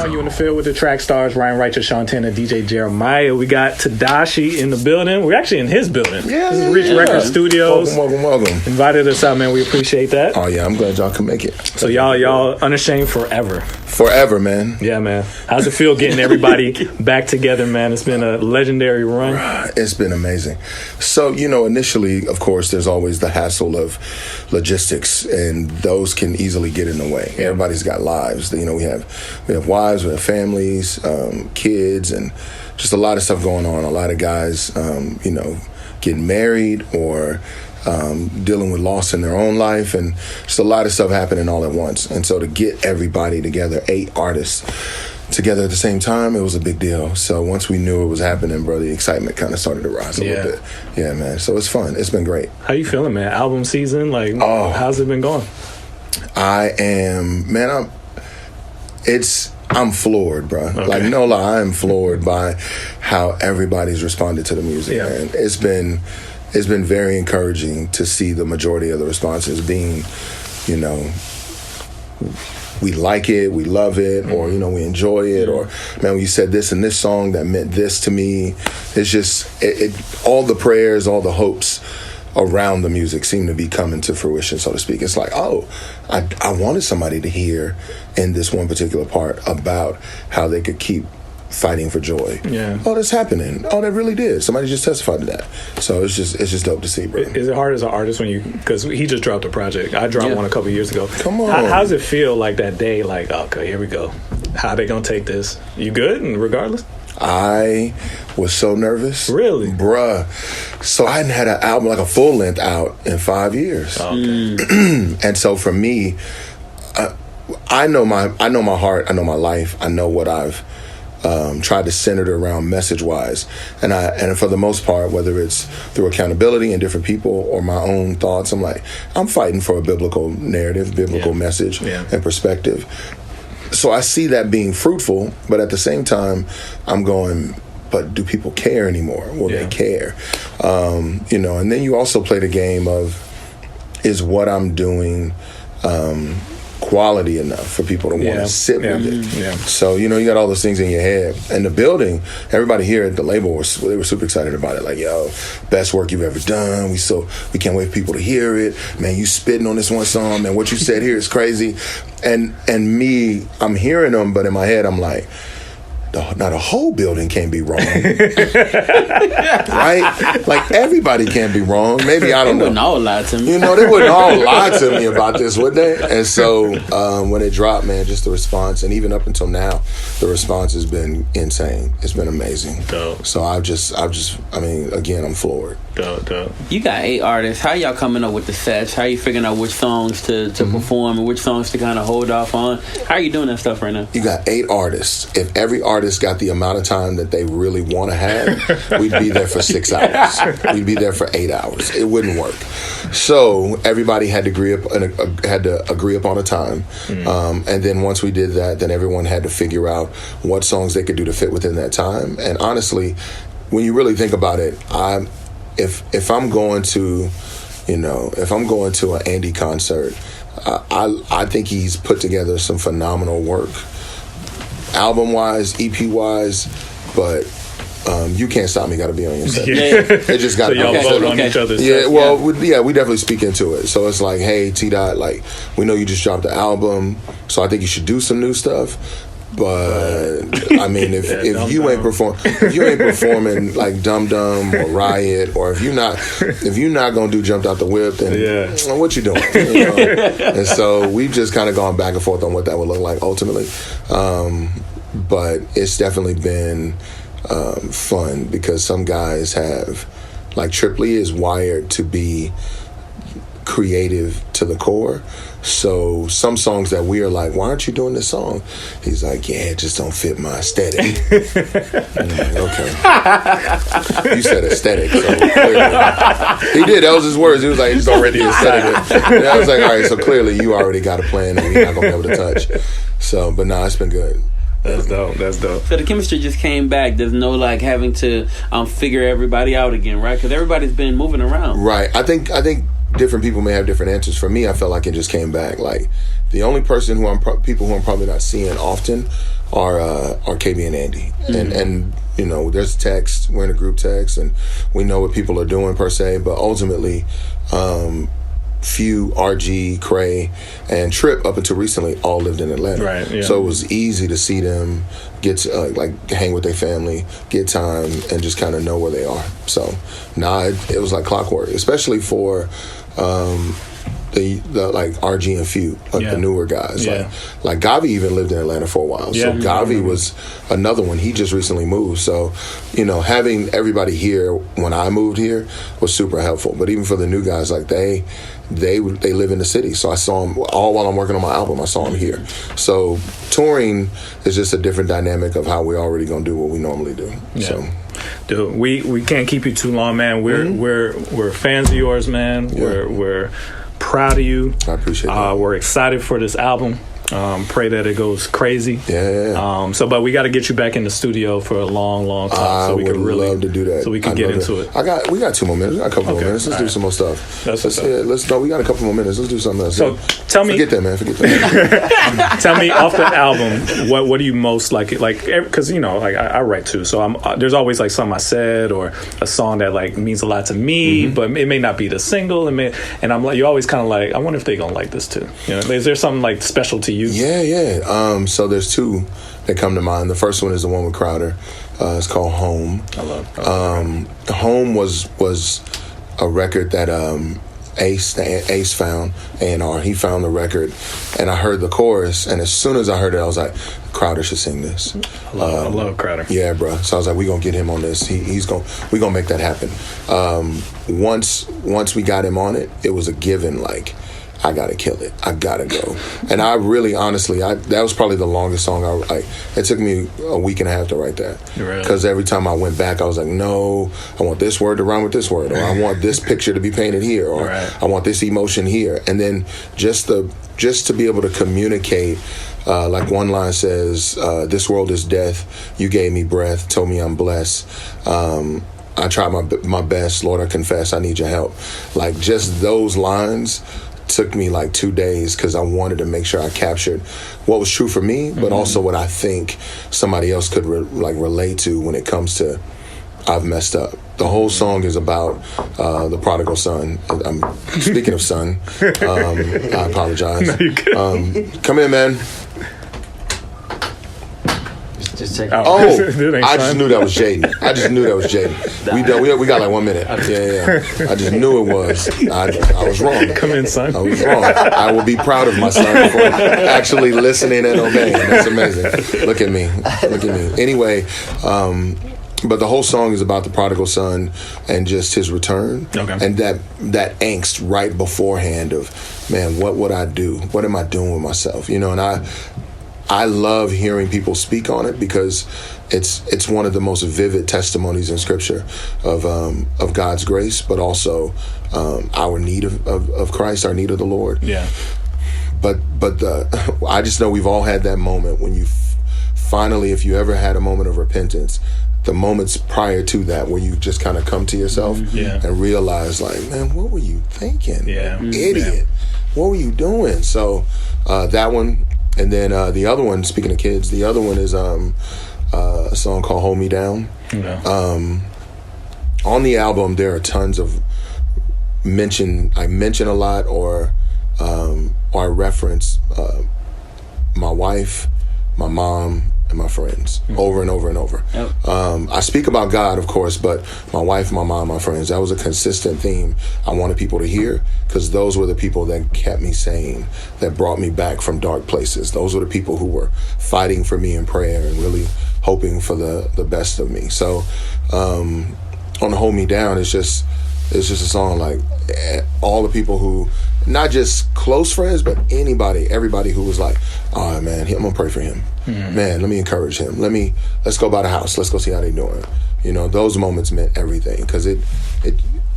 now. You in the field with the Trackstarz, Ryan Righteous, Sean Tanner, DJ Jeremiah. We got Tedashii in the building. We're actually in his building. This is Reach Record Studios. Welcome. Invited us out, man. We appreciate that. Oh yeah, I'm glad y'all can make it. So y'all Unashamed forever. Forever, man. Yeah, man. How's it feel getting everybody back together, man? It's been a legendary run. It's been amazing. So, initially, of course, there's always the hassle of logistics, and those can easily get in the way. Yeah. Everybody's got lives. We have wives, we have families, kids, and just a lot of stuff going on. A lot of guys, getting married or dealing with loss in their own life, and just a lot of stuff happening all at once. And so to get everybody together, 8 artists together at the same time, it was a big deal. So once we knew it was happening, bro, the excitement kind of started to rise a little bit. Yeah, man. So it's fun. It's been great. How you feeling, man? Album season, how's it been going? I'm floored, bro. Okay. Like, no lie, I'm floored by how everybody's responded to the music, man. It's been very encouraging to see the majority of the responses being, we like it, we love it, or, we enjoy it, or, man, when you said this in this song that meant this to me. It's just, all the prayers, all the hopes around the music seem to be coming to fruition, so to speak. It's like, I wanted somebody to hear in this one particular part about how they could keep fighting for joy. Yeah. Oh, that's happening. Oh, that really did. Somebody just testified to that. So it's just dope to see, bro. Is it hard as an artist because he just dropped a project? I dropped one a couple years ago. Come on. How does it feel like that day? Like, okay, here we go. How they gonna take this? You good? And regardless. I was so nervous. Really? Bruh. So I hadn't had an album, like a full length, out in 5 years. Okay. And so for me, I know my heart, I know my life, I know what I've tried to center it around message-wise, and for the most part, whether it's through accountability and different people or my own thoughts, I'm fighting for a biblical narrative, biblical message and perspective. So I see that being fruitful, but at the same time, I'm going, but do people care anymore? Will they care? And then you also play the game of, is what I'm doing quality enough for people to want to sit with it. Yeah. So, you got all those things in your head. And the building, everybody here at the label, they were super excited about it. Like, yo, best work you've ever done. We can't wait for people to hear it. Man, you spitting on this one song, man, what you said here is crazy. And me, I'm hearing them, but in my head, I'm like, now the whole building can't be wrong. Right? Like, everybody can't be wrong. Maybe, I don't know. They wouldn't all lie to me. They wouldn't all lie to me about this, would they? And so when it dropped, man, just the response, and even up until now, the response has been insane. It's been amazing. Dope. So again, I'm floored. Dope. You got 8 artists. How y'all coming up with the sets? How you figuring out which songs to perform and which songs to kind of hold off on? How are you doing that stuff right now? You got 8 artists. If every artist got the amount of time that they really want to have, we'd be there for 6 hours. We'd be there for 8 hours. It wouldn't work. So everybody had to agree upon a time, and then once we did that, then everyone had to figure out what songs they could do to fit within that time. And honestly, when you really think about it, if I'm going to an Andy concert, I think he's put together some phenomenal work, album-wise, EP-wise, but You Can't Stop Me got to be on your set. It just got so y'all vote on each other's sets. Well, we definitely speak into it. So it's like, hey, T-Dot, like, we know you just dropped the album, so I think you should do some new stuff. But if you ain't performing like Dum Dum or Riot, or if you're not gonna do Jumped Out the Whip, then what you doing? And so we've just kind of gone back and forth on what that would look like ultimately. But it's definitely been fun because some guys have, like, Tripoli is wired to be creative to the core. So some songs that we are like, why aren't you doing this song? He's like, it just don't fit my aesthetic. I'm like, okay. You said aesthetic, so clearly. He did, that was his words. He was like, it's already aesthetic. And I was like, all right, so clearly you already got a plan that we're not going to be able to touch. So, but it's been good. That's dope. So the chemistry just came back. There's no having to figure everybody out again, right? Because everybody's been moving around. Right. I think different people may have different answers. For me, I felt like it just came back. Like the only person people who I'm probably not seeing often are KB and Andy, and you know, there's text. We're in a group text, and we know what people are doing per se. But ultimately, Few, RG, Cray, and Trip up until recently all lived in Atlanta. Right. Yeah. So it was easy to see them, get to, like hang with their family, get time, and just kind of know where they are. So it was like clockwork, especially for the like RG and Few, like the newer guys. Yeah. Like Gawvi even lived in Atlanta for a while. So Gawvi was another one. He just recently moved. So, you know, having everybody here when I moved here was super helpful. But even for the new guys, like they live in the city. So I saw them all while I'm working on my album. I saw them here. So touring is just a different dynamic of how we're already gonna do what we normally do. Yeah. So. Dude, we can't keep you too long, man. We're fans of yours, man. Yeah. We're proud of you. I appreciate that. We're excited for this album. Pray that it goes crazy. Yeah. But we got to get you back in the studio for a long talk, so we would can really love to do that. So we can get into it. We got 2 more minutes. We got a couple more minutes. Let's do some more stuff. We got a couple more minutes. Let's do something else. So tell me, forget that. Tell me off the album, what do you most like? Like, because you know, like I write too, so there's always like something I said or a song that like means a lot to me, but it may not be the single. And I'm like, you're always kind of like, I wonder if they gonna like this too. You know, is there something like special to you? Yeah. So there's 2 that come to mind. The first one is the one with Crowder. It's called Home. I love Home was a record that Ace found, A&R. He found the record, and I heard the chorus, and as soon as I heard it, I was like, Crowder should sing this. I love Crowder. Yeah, bro. So I was like, we gonna get him on this. We gonna make that happen. Once we got him on it, it was a given. Like, I gotta kill it. I gotta go. And I really, honestly, that was probably the longest song it took me a week and a half to write that. Because every time I went back, I was like, no, I want this word to rhyme with this word, or I want this picture to be painted here, or I want this emotion here. And then just to be able to communicate, like one line says, this world is death, you gave me breath, told me I'm blessed. I tried my best, Lord, I confess, I need your help. Like, just those lines took me like 2 days because I wanted to make sure I captured what was true for me, but also what I think somebody else could relate to when it comes to I've messed up. The whole song is about the prodigal son. I'm speaking of son. I apologize. No, you good. Come in, man. Just check. I just knew that was Jaden. We got like 1 minute. Yeah. I just knew it was. I was wrong. Come in, son. I was wrong. I will be proud of my son for actually listening and obeying. That's amazing. Look at me. Anyway, but the whole song is about the prodigal son and just his return. Okay. And that angst right beforehand of, man, what would I do? What am I doing with myself? You know, and I love hearing people speak on it because it's one of the most vivid testimonies in Scripture of God's grace, but also our need of Christ, our need of the Lord. Yeah. But I just know we've all had that moment when you finally, if you ever had a moment of repentance, the moments prior to that where you just kind of come to yourself and realize, like, man, what were you thinking? Yeah. Idiot. What were you doing? So that one. And then the other one, speaking of kids, the other one is a song called Hold Me Down. Yeah. On the album, there are tons of I mention a lot or I reference my wife, my mom, and my friends over and over and over. Yep. I speak about God, of course, but my wife, my mom, my friends, that was a consistent theme I wanted people to hear because those were the people that kept me sane, that brought me back from dark places. Those were the people who were fighting for me in prayer and really hoping for the best of me. So on Hold Me Down, it's just a song like all the people who, not just close friends, but everybody who was like, all right, man, I'm gonna pray for him. Man, let me encourage him. Let's go by the house. Let's go see how they doing. You know, those moments meant everything because it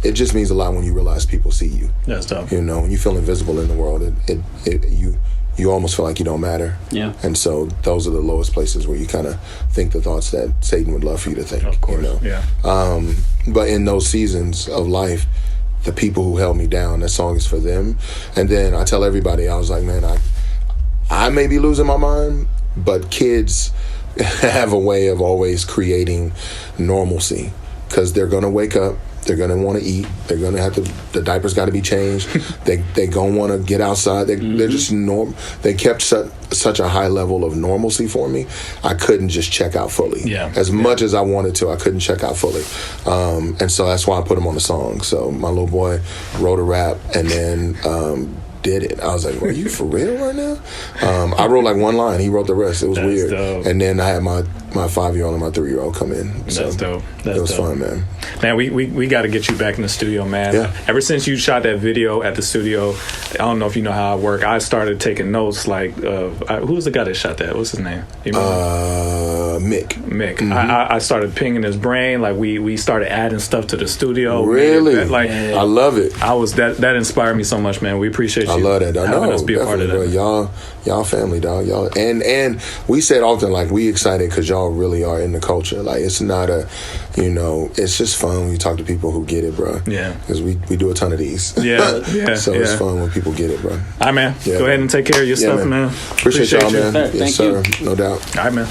just means a lot when you realize people see you. That's tough. You know, when you feel invisible in the world, you almost feel like you don't matter. Yeah. And so those are the lowest places where you kind of think the thoughts that Satan would love for you to think. Of course. You know? Yeah. But in those seasons of life, the people who held me down. That song is for them. And then I tell everybody, I was like, man, I may be losing my mind, but kids have a way of always creating normalcy, because they're gonna wake up, they're gonna want to eat, they're gonna have to, the diapers got to be changed, they gonna want to get outside. They're just they kept such a high level of normalcy for me. I couldn't just check out fully. As much as I wanted to, I couldn't check out fully. And so that's why I put him on the song. So my little boy wrote a rap and then did it. I was like, are you for real right now? I wrote like one line, he wrote the rest. It was weird. Dope. And then I had my 5-year-old and my 3-year-old come in. So that's dope. It was fun, man. Man, we got to get you back in the studio, man. Yeah. Ever since you shot that video at the studio, I don't know if you know how I work. I started taking notes. Like, who's the guy that shot that? What's his name? You Mick. Mm-hmm. I started pinging his brain. Like we started adding stuff to the studio. Really? I love it. That inspired me so much, man. We appreciate you. I love that. I know. Us be a part of that. Bro. Y'all family, dog. Y'all and we said often, like, we excited because y'all really are in the culture. Like, it's not it's just fun when you talk to people who get it, bro. Yeah. Because we do a ton of these. Yeah. So it's fun when people get it, bro. All right, man. Go ahead and take care of your stuff, man. Appreciate y'all, man. Thank yes, sir. you. No doubt. All right, man.